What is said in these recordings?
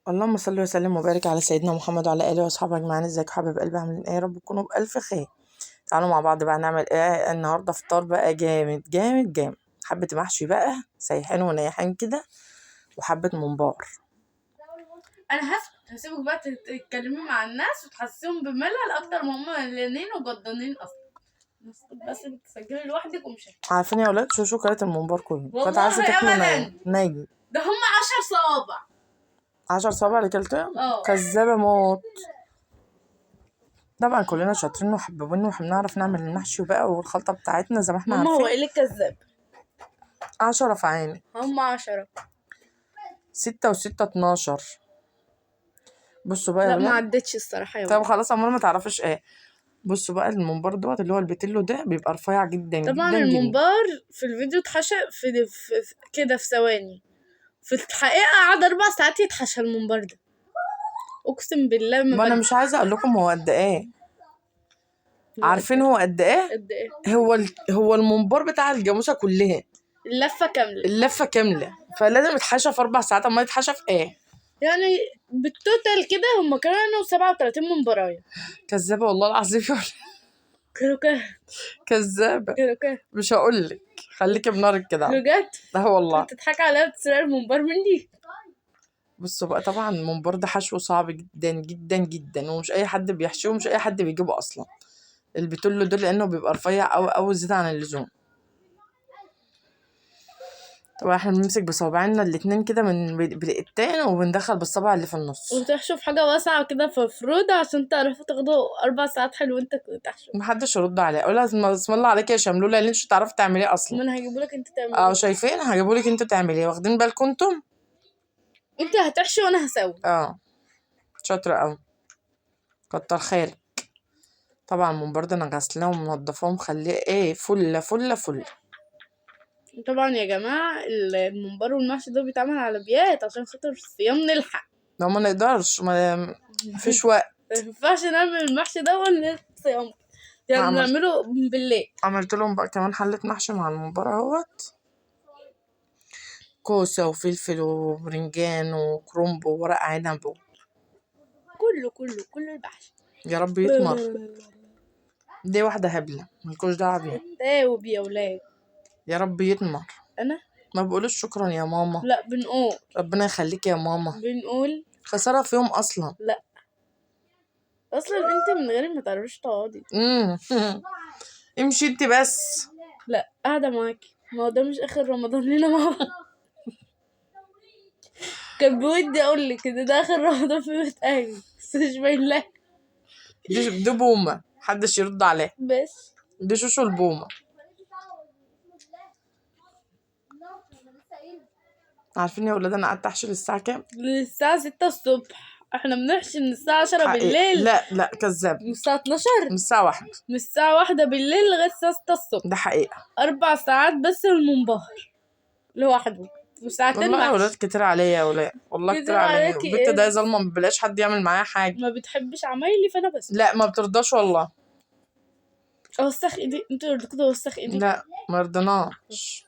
اللهم صل وسلم وبارك على سيدنا محمد وعلى اله واصحابه اجمعين. ازيك حبايب قلبي، عاملين ايه؟ يا رب تكونوا بالف خير. تعالوا مع بعض بقى نعمل ايه النهارده. فطار بقى جامد جامد جامد. حبه محشي بقى سايحين ونايحين كده، وحبه ممبار. انا هسيبك بقى تتكلمي مع الناس وتحسسهم بملل اكتر ما هم ملانين وجدانين اصلا. بس بتسجلي لوحدك ومش عارفين يا ولاد شوشو كانت الممبار كله كانت والله عايزه تاكله أبداً. ناجي. ده هم 10 صوابع. 10 صوابع اللي كلتهم؟ اه كذابه موت. طبعا كلنا شاطرين وحبوبين وبنعرف نعمل المحشي بقى والخلطه بتاعتنا زي ما احنا ماما، هو عارفين. ايه اللي كذاب؟ 10 في عيني. هم 10. 6 و6 12. بصوا بقى يا لا ولاد. ما عدتش الصراحه يا طب ولاد. خلاص امال ما تعرفش ايه. بصوا بقى الممبار دوت اللي هو البتلو ده بيبقى رفيع جدا طبعا جدا جدا. الممبار في الفيديو اتحشى في كده في ثواني، في الحقيقه قعد 4 ساعات يتحشى الممبار ده، اقسم بالله ما انا ما مش عايزه اقول لكم هو قد ايه. عارفين قد هو قد ايه؟ قد ايه؟ هو الممبار بتاع الجاموسه كلها اللفه كامله اللفه كامله، فلازم يتحشى في 4 ساعات. امال يتحشى في ايه؟ يعني. بالتوتال كده هم كانوا 37 مباراة. كذابه والله العظيم. كانوا كذابه. كده مش هقول لك، خليكي بنارك كده. بجد. اه والله. بتضحك عليا بتسرق الممبار مني. بصوا بقى طبعا الممبار ده حشو صعب جدا جدا جدا، ومش اي حد بيحشيه ومش اي حد بيجيبه اصلا. البتلو ده لانه بيبقى رفيع او زيادة عن اللزوم. طبعا احنا بنمسك بصوابعنا الاتنين كده من برقتين وبندخل بالصبع اللي في النص. وتحشوا في حاجة واسعة كده في فرودة عشان تعرفوا تاخدوا 4 ساعات حلو انت تحشوا. محدش يرد عليا. اقول لها بسم الله عليك يا شملوله اللي انتوا مش تعرفي تعمليه اصلا. ما انا هجيبهولك انت تعمليه. شايفين هجيبهولك انتوا تعمليه. واخدين بالكم انتم؟ انت هتحشي وانا هسوي. شاطره قوي. كتر خيرك. طبعا الممبار ده انا غسلاه ومنضفاه ومخليه ايه فله فله فله. طبعا يا جماعة الممبار والمحشي ده بيتعمل على بيات عشان خاطر الصيام نلحق. لو ما نقدرش ما فيش وقت. ما ينفعش نعمل المحشي ده ولا الصيام، يعني نعمله بالليل. عملت لهم بقى كمان حلة محشي مع الممبار اهوت. كوسة وفلفل وبرنجان وكرنب وورق عنب. كله المحشي. يا رب يتمر. دي واحدة هبلة ملكوش دعوة بيها. تاوب يا ولاد. يا رب يتمر. انا ما بقولش شكرا يا ماما. لا بنقول. ربنا يخليك يا ماما. بنقول خسارة فيهم اصلا. لا اصلا انت من غير ما تعرفيش تقعدي. امشي انت بس. لا قاعده معاكي، ما هو ده مش اخر رمضان لينا مع بعض. كان بودي اقول لك ان ده اخر رمضان في بيت اهلي بس مش باين لها. دي بومة محدش يرد عليها. بس دي شوشو البومة. عارفين يا ولاد انا قعدت احشي للساعة كام؟ للساعه 6 الصبح. احنا بنحشي من الساعه 10 بالليل. لا كذاب. من الساعه 12. من الساعة 1. من الساعه 1 بالليل لغايه الساعه 6 الصبح. ده حقيقة. 4 ساعات بس المنبهر لوحده وساعتين والله يا ولاد محشي. كتير عليا يا ولاد، والله كتير عليا. البنت ده ظالمه ما بلاش حد يعمل معايا حاجه. ما بتحبش عمايلي فانا بس. لا ما بترضاش والله. اوسخ ايدي انتوا اللي كده اوسخ ايدي. لا ما رضناش.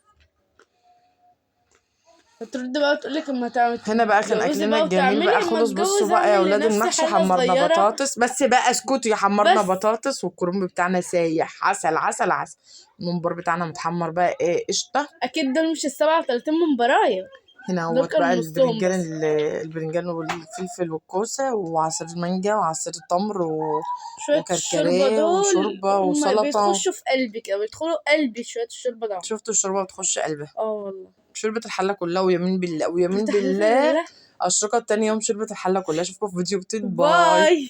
هترد بقى وتقول لك اما تعمل هنا بقى كان اكلنا الجميل بقى خلص. بصوا بقى يا ولاد المحشي حمرنا بطاطس. بس بقى اسكتوا. حمرنا بطاطس والكرنب بتاعنا سايح عسل عسل عسل. الممبار بتاعنا متحمر بقى ايه قشطه. اكيد دول مش 37 مباراة. هنا هو بقى البرنجان والفلفل والكوسه وعصير المانجا وعصير التمر وكركديه وشوربه وسلطه. بيخشوا في قلبي كده، بيدخلوا قلبي شويه الشوربه ده. شفتوا الشوربه بتخش قلبها. والله شربت الحله كلها ويمين بالله ويمين بالله. اشرقت تاني يوم شربت الحله كلها. اشوفكم في فيديو جديد. باي.